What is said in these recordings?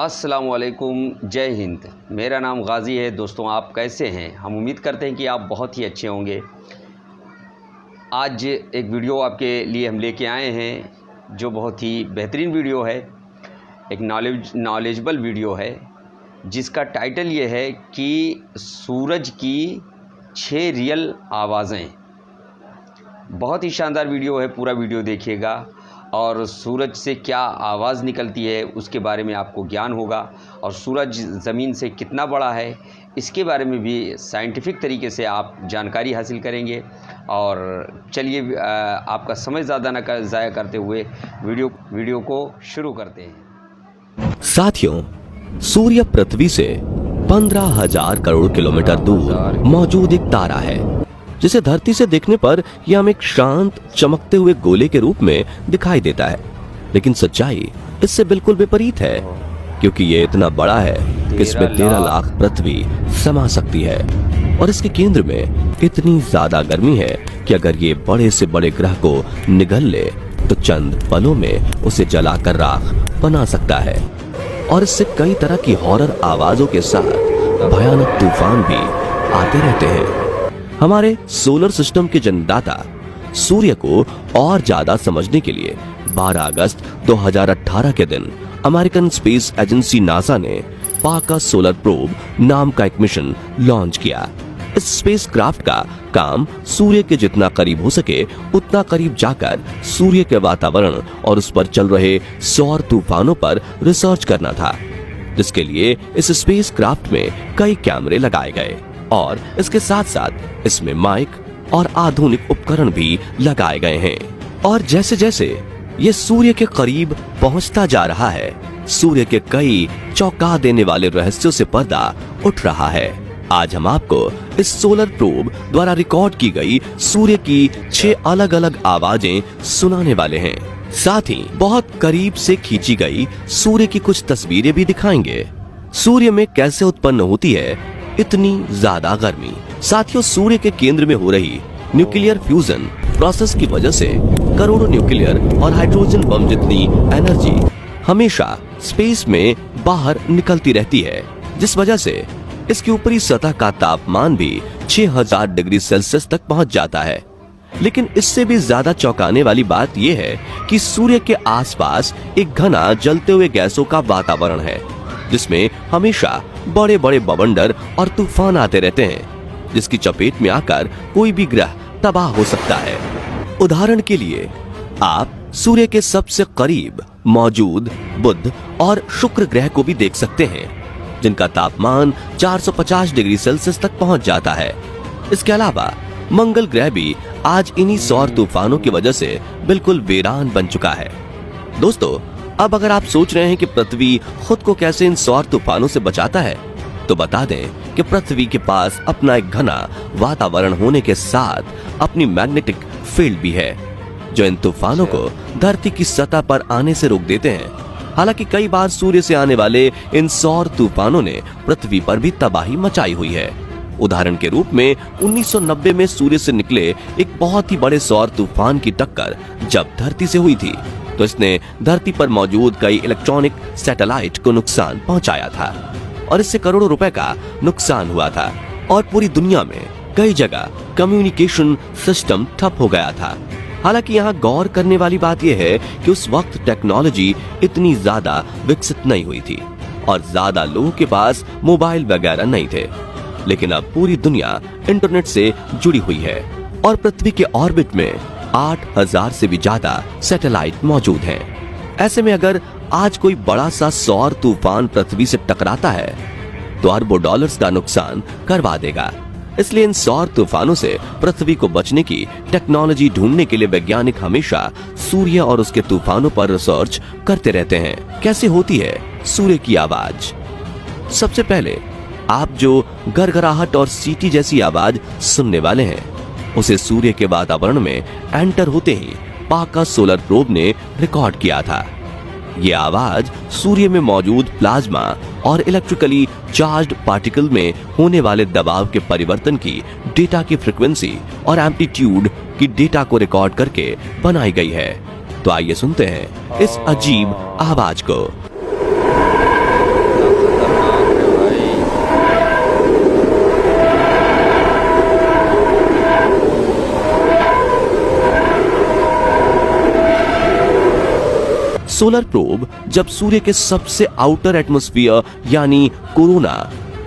अस्सलामुअलैकुम, जय हिंद। मेरा नाम गाज़ी है। दोस्तों, आप कैसे हैं? हम उम्मीद करते हैं कि आप बहुत ही अच्छे होंगे। आज एक वीडियो आपके लिए हम लेके आए हैं जो बहुत ही बेहतरीन वीडियो है, एक नॉलेजेबल वीडियो है जिसका टाइटल ये है कि सूरज की 6 रियल आवाज़ें। बहुत ही शानदार वीडियो है, पूरा वीडियो देखिएगा और सूरज से क्या आवाज़ निकलती है उसके बारे में आपको ज्ञान होगा, और सूरज ज़मीन से कितना बड़ा है इसके बारे में भी साइंटिफिक तरीके से आप जानकारी हासिल करेंगे। और चलिए आपका समय ज़्यादा न ज़ाया करते हुए वीडियो को शुरू करते हैं। साथियों, सूर्य पृथ्वी से 15,000 करोड़ किलोमीटर दूर मौजूद एक तारा है जिसे धरती से देखने पर यह हमें एक शांत चमकते हुए गोले के रूप में दिखाई देता है, लेकिन सच्चाई इससे बिल्कुल विपरीत है, क्योंकि ये इतना बड़ा है कि इसमें 13 लाख पृथ्वी समा सकती है और इसके केंद्र में इतनी ज्यादा गर्मी है कि अगर ये बड़े से बड़े ग्रह को निगल ले तो चंद पलों में उसे जलाकर राख बना सकता है। और इससे कई तरह की हॉरर आवाजों के साथ भयानक तूफान भी आते रहते हैं। हमारे सोलर सिस्टम के जन्मदाता सूर्य को और ज्यादा समझने के लिए 12 अगस्त 2018 के दिन अमेरिकन स्पेस एजेंसी नासा ने पाका सोलर प्रोब नाम का एक मिशन लॉन्च किया। इस स्पेसक्राफ्ट का काम सूर्य के जितना करीब हो सके उतना करीब जाकर सूर्य के वातावरण और उस पर चल रहे सौर तूफानों पर रिसर्च करना था, जिसके लिए इस स्पेसक्राफ्ट में कई कैमरे लगाए गए और इसके साथ साथ इसमें माइक और आधुनिक उपकरण भी लगाए गए हैं। और जैसे जैसे ये सूर्य के करीब पहुंचता जा रहा है, सूर्य के कई चौंका देने वाले रहस्यों से पर्दा उठ रहा है। आज हम आपको इस सोलर प्रोब द्वारा रिकॉर्ड की गई सूर्य की 6 अलग अलग आवाजें सुनाने वाले हैं। साथ ही बहुत करीब से खींची गई सूर्य की कुछ तस्वीरें भी दिखाएंगे। सूर्य में कैसे उत्पन्न होती है इतनी ज्यादा गर्मी। साथियों, सूर्य के केंद्र में हो रही न्यूक्लियर फ्यूजन प्रोसेस की वजह से करोड़ों न्यूक्लियर और हाइड्रोजन बम जितनी एनर्जी हमेशा स्पेस में बाहर निकलती रहती है, जिस वजह से इसकी ऊपरी सतह का तापमान भी 6000 डिग्री सेल्सियस तक पहुंच जाता है। लेकिन इससे भी ज्यादा चौंकाने वाली बात यह है कि सूर्य के आसपास एक घना जलते हुए गैसों का वातावरण है, जिसमें हमेशा बड़े बड़े बवंडर और तूफान आते रहते हैं, जिसकी चपेट में आकर कोई भी ग्रह तबाह हो सकता है। उदाहरण के लिए आप सूर्य के सबसे करीब मौजूद बुध और शुक्र ग्रह को भी देख सकते हैं, जिनका तापमान 450 डिग्री सेल्सियस तक पहुंच जाता है। इसके अलावा मंगल ग्रह भी आज इन्हीं सौर तूफानों की वजह से बिल्कुल वीरान बन चुका है। दोस्तों, अब अगर आप सोच रहे हैं कि पृथ्वी खुद को कैसे इन सौर तूफानों से बचाता है, तो बता दें कि पृथ्वी के पास अपना एक घना वातावरण होने के साथ अपनी मैग्नेटिक फील्ड भी है, जो इन तूफानों को धरती की सतह पर आने से रोक देते हैं। हालांकि कई बार सूर्य से आने वाले इन सौर तूफानों ने पृथ्वी पर भी तबाही मचाई हुई है। उदाहरण के रूप में 1990 में सूर्य से निकले एक बहुत ही बड़े सौर तूफान की टक्कर जब धरती से हुई थी, तो इसने धरती पर मौजूद कई इलेक्ट्रॉनिक सैटेलाइट को नुकसान पहुंचाया था और इससे करोड़ों रुपए का नुकसान हुआ था और पूरी दुनिया में कई जगह कम्युनिकेशन सिस्टम ठप हो गया था। हालांकि यहाँ गौर करने वाली बात यह है कि उस वक्त टेक्नोलॉजी इतनी ज्यादा विकसित नहीं हुई थी और ज्यादा लोगों के पास मोबाइल वगैरह नहीं थे, लेकिन अब पूरी दुनिया इंटरनेट से जुड़ी हुई है और पृथ्वी के ऑर्बिट में 8000 से भी ज्यादा सैटेलाइट मौजूद हैं। ऐसे में अगर आज कोई बड़ा सा सौर तूफान पृथ्वी से टकराता है तो अरबों डॉलर्स का नुकसान करवा देगा। इसलिए इन सौर तूफानों से पृथ्वी को बचने की टेक्नोलॉजी ढूंढने के लिए वैज्ञानिक हमेशा सूर्य और उसके तूफानों पर रिसर्च करते रहते हैं। कैसे होती है सूर्य की आवाज? सबसे पहले आप जो गरगराहट और सीटी जैसी आवाज सुनने वाले हैं, उसे सूर्य के वातावरण में एंटर होते ही पाका सोलर प्रोब ने रिकॉर्ड किया था। ये आवाज सूर्य में मौजूद प्लाज्मा और इलेक्ट्रिकली चार्ज्ड पार्टिकल में होने वाले दबाव के परिवर्तन की डेटा की फ्रीक्वेंसी और एम्पलीट्यूड की डेटा को रिकॉर्ड करके बनाई गई है। तो आइए सुनते हैं इस अजीब आवाज को। सोलर प्रोब जब सूर्य के सबसे आउटर एटमॉस्फेयर यानी कोरोना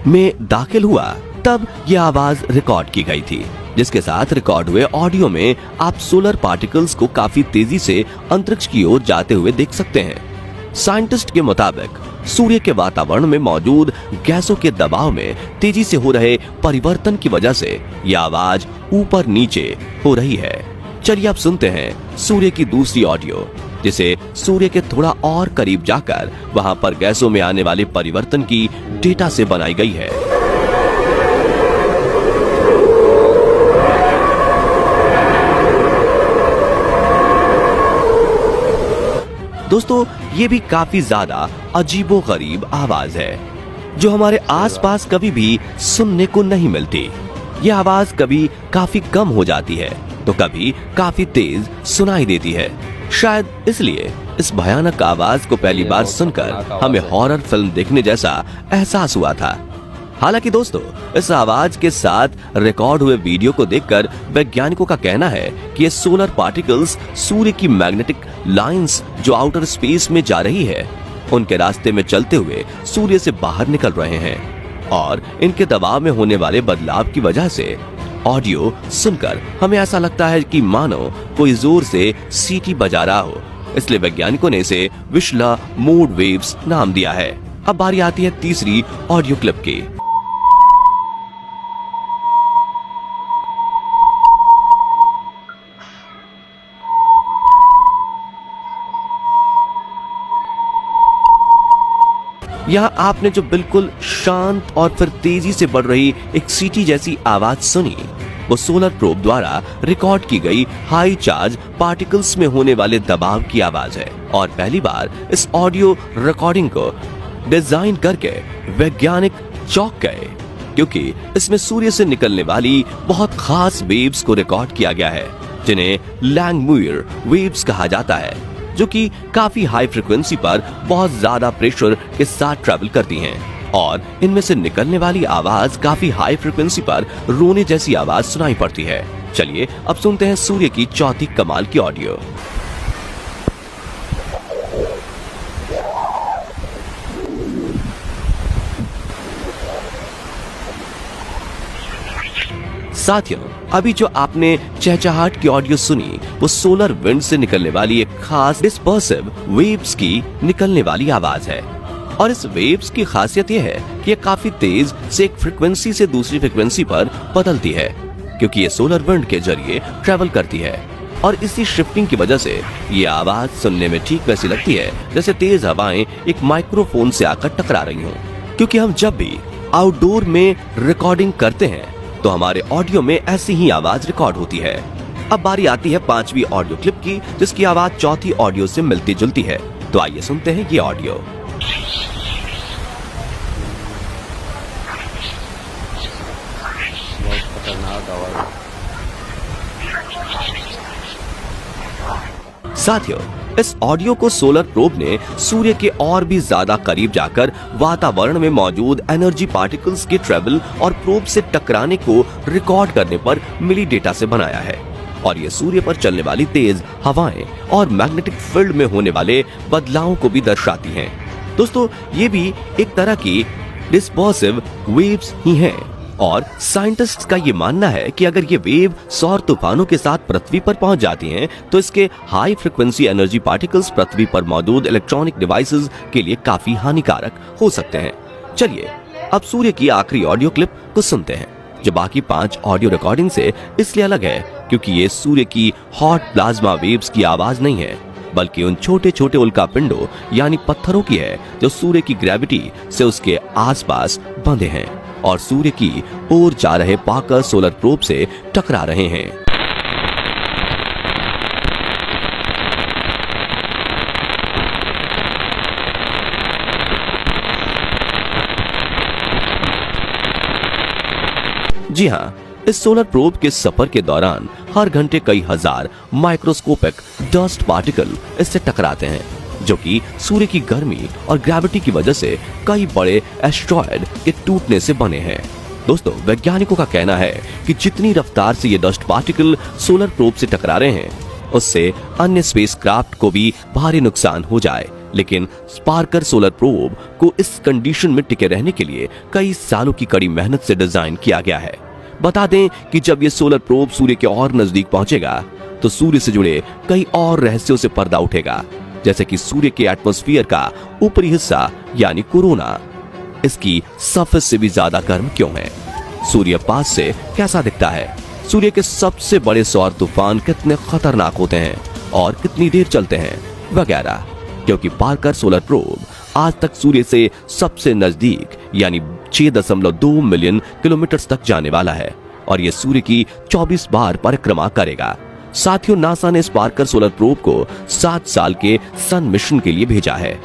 में दाखिल हुआ तब यह आवाज रिकॉर्ड की गई थी, जिसके साथ रिकॉर्ड हुए ऑडियो में आप सोलर पार्टिकल्स को काफी तेजी से अंतरिक्ष की ओर जाते हुए देख सकते हैं। साइंटिस्ट के मुताबिक सूर्य के वातावरण में मौजूद गैसों के दबाव में तेजी से हो रहे परिवर्तन की वजह से यह आवाज ऊपर नीचे हो रही है। चलिए अब सुनते हैं सूर्य की दूसरी ऑडियो, जिसे सूर्य के थोड़ा और करीब जाकर वहां पर गैसों में आने वाले परिवर्तन की डेटा से बनाई गई है। दोस्तों, ये भी काफी ज्यादा अजीबोगरीब आवाज है जो हमारे आसपास कभी भी सुनने को नहीं मिलती। ये आवाज कभी काफी कम हो जाती है तो कभी काफी तेज सुनाई देती है। शायद इसलिए इस भयानक आवाज को पहली बार सुनकर हमें हॉरर फिल्म देखने जैसा एहसास हुआ था। हालांकि दोस्तों, इस आवाज के साथ रिकॉर्ड हुए वीडियो को देखकर वैज्ञानिकों का कहना है कि ये सोलर पार्टिकल्स सूर्य की मैग्नेटिक लाइंस जो आउटर स्पेस में जा रही है उनके रास्ते में चलते हुए सूर्य से बाहर निकल रहे हैं और इनके दबाव में होने वाले बदलाव की वजह से ऑडियो सुनकर हमें ऐसा लगता है कि मानो कोई जोर से सीटी बजा रहा हो। इसलिए वैज्ञानिकों ने इसे विशला मोड वेव्स नाम दिया है। अब बारी आती है तीसरी ऑडियो क्लिप की। यहाँ आपने जो बिल्कुल शांत और फिर तेजी से बढ़ रही एक सीटी जैसी आवाज सुनी, वो सोलर प्रोब द्वारा रिकॉर्ड की गई हाई चार्ज पार्टिकल्स में होने वाले दबाव की आवाज है। और पहली बार इस ऑडियो रिकॉर्डिंग को डिजाइन करके वैज्ञानिक चौंक गए, क्योंकि इसमें सूर्य से निकलने वाली बहुत खास वेव्स को रिकॉर्ड किया गया है, जिन्हें लैंगमुइर वेव्स कहा जाता है, जो कि काफी हाई फ्रिक्वेंसी पर बहुत ज्यादा प्रेशर के साथ ट्रैवल करती हैं और इनमें से निकलने वाली आवाज काफी हाई फ्रिक्वेंसी पर रोने जैसी आवाज सुनाई पड़ती है। चलिए अब सुनते हैं सूर्य की चौथी कमाल की ऑडियो। साथियों, अभी जो आपने चहचहाट की ऑडियो सुनी वो सोलर विंड से निकलने वाली एक खास डिस्पर्सिव वेव्स की निकलने वाली आवाज है। और इस वेव्स की खासियत यह है कि ये काफी तेज से एक फ्रिक्वेंसी से दूसरी फ्रिक्वेंसी पर बदलती है, क्योंकि ये सोलर विंड के जरिए ट्रेवल करती है। और इसी शिफ्टिंग की वजह से ये आवाज सुनने में ठीक वैसी लगती है जैसे तेज हवाएं एक माइक्रोफोन से आकर टकरा रही हों। क्योंकि हम जब भी आउटडोर में रिकॉर्डिंग करते हैं तो हमारे ऑडियो में ऐसी ही आवाज रिकॉर्ड होती है। अब बारी आती है पांचवी ऑडियो क्लिप की, जिसकी आवाज चौथी ऑडियो से मिलती जुलती है। तो आइए सुनते हैं ये ऑडियो। साथियों, इस ऑडियो को सोलर प्रोब ने सूर्य के और भी ज्यादा करीब जाकर वातावरण में मौजूद एनर्जी पार्टिकल्स के ट्रेवल और प्रोब से टकराने को रिकॉर्ड करने पर मिली डेटा से बनाया है। और ये सूर्य पर चलने वाली तेज हवाएं और मैग्नेटिक फील्ड में होने वाले बदलावों को भी दर्शाती हैं। दोस्तों, ये भी एक तरह की डिस्पर्सिव वेव्स ही हैं। और साइंटिस्ट्स का ये मानना है कि अगर ये वेव सौर तूफानों के साथ पृथ्वी पर पहुंच जाती हैं, तो इसके हाई फ्रिक्वेंसी एनर्जी पार्टिकल्स पृथ्वी पर मौजूद इलेक्ट्रॉनिक डिवाइसेस के लिए काफी हानिकारक हो सकते हैं। चलिए अब सूर्य की आखिरी ऑडियो क्लिप को सुनते हैं, जो बाकी 5 ऑडियो रिकॉर्डिंग से इसलिए अलग है क्योंकि ये सूर्य की हॉट प्लाज्मा वेव्स की आवाज नहीं है, बल्कि उन छोटे छोटे उल्का पिंडों यानी पत्थरों की है जो सूर्य की ग्रेविटी से उसके आसपास बंधे हैं और सूर्य की ओर जा रहे पार्कर सोलर प्रोब से टकरा रहे हैं। जी हाँ, इस सोलर प्रोब के सफर के दौरान हर घंटे कई हजार माइक्रोस्कोपिक डस्ट पार्टिकल इससे टकराते हैं, जो कि सूर्य की गर्मी और ग्रेविटी की वजह से कई बड़े एस्टेरॉयड के टूटने से बने हैं। दोस्तों, वैज्ञानिकों का कहना है कि जितनी रफ्तार से ये डस्ट पार्टिकल सोलर प्रोब से टकरा रहे हैं, उससे अन्य स्पेसक्राफ्ट को भी भारी नुकसान हो जाए। लेकिन स्पार्कर सोलर प्रोब को इस कंडीशन में टिके रहने के लिए कई सालों की कड़ी मेहनत से डिजाइन किया गया है। बता दें कि जब ये सोलर प्रोब सूर्य के और नजदीक पहुंचेगा तो सूर्य से जुड़े कई और रहस्यों से पर्दा उठेगा, जैसे कि सूर्य के एटमॉस्फेयर का ऊपरी हिस्सा यानी कोरोना, इसकी सरफेस से भी ज्यादा गर्म क्यों है, सूर्य पास से कैसा दिखता है, सूर्य के सबसे बड़े सौर तूफान कितने खतरनाक होते हैं और कितनी देर चलते हैं वगैरह। क्योंकि पार्कर सोलर प्रोब आज तक सूर्य से सबसे नजदीक यानी 6.2 मिलियन किलोमीटर तक जाने वाला है और यह सूर्य की 24 बार परिक्रमा करेगा। साथियों, नासा ने पार्कर सोलर प्रोब को 7 साल के सन मिशन के लिए भेजा है,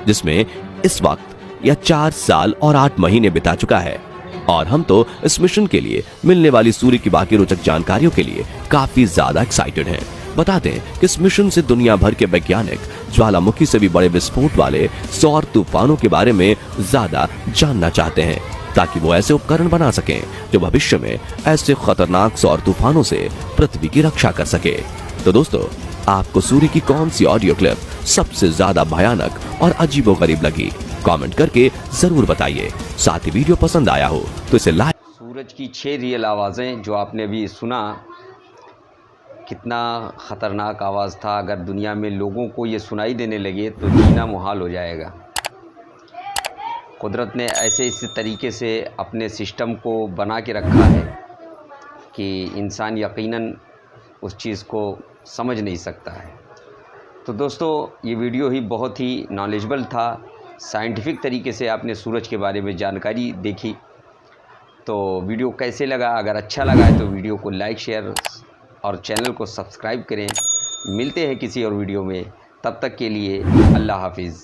जिसमें इस वक्त यह 4 साल और 8 महीने बिता चुका है और हम तो इस मिशन के लिए मिलने वाली सूर्य की बाकी रोचक जानकारियों के लिए काफी ज्यादा एक्साइटेड हैं। बता दें कि इस मिशन से दुनिया भर के वैज्ञानिक ज्वालामुखी से भी बड़े विस्फोट वाले सौर तूफानों के बारे में ज्यादा जानना चाहते हैं, ताकि वो ऐसे उपकरण बना सकें जो भविष्य में ऐसे खतरनाक सौर तूफानों से पृथ्वी की रक्षा कर सके। तो दोस्तों, आपको सूर्य की कौन सी ऑडियो क्लिप सबसे ज्यादा भयानक और अजीबोगरीब लगी, कमेंट करके जरूर बताइए। साथ ही वीडियो पसंद आया हो तो इसे लाइक। सूरज की 6 रियल आवाज़ें जो आपने अभी सुना, कितना ख़तरनाक आवाज़ था। अगर दुनिया में लोगों को ये सुनाई देने लगे तो जीना मुहाल हो जाएगा। कुदरत ने ऐसे इस तरीके से अपने सिस्टम को बना के रखा है कि इंसान यकीनन उस चीज़ को समझ नहीं सकता है। तो दोस्तों, ये वीडियो ही बहुत ही नॉलेजेबल था। साइंटिफिक तरीके से आपने सूरज के बारे में जानकारी देखी। तो वीडियो कैसे लगा? अगर अच्छा लगा है तो वीडियो को लाइक, शेयर और चैनल को सब्सक्राइब करें। मिलते हैं किसी और वीडियो में, तब तक के लिए अल्लाह हाफिज़।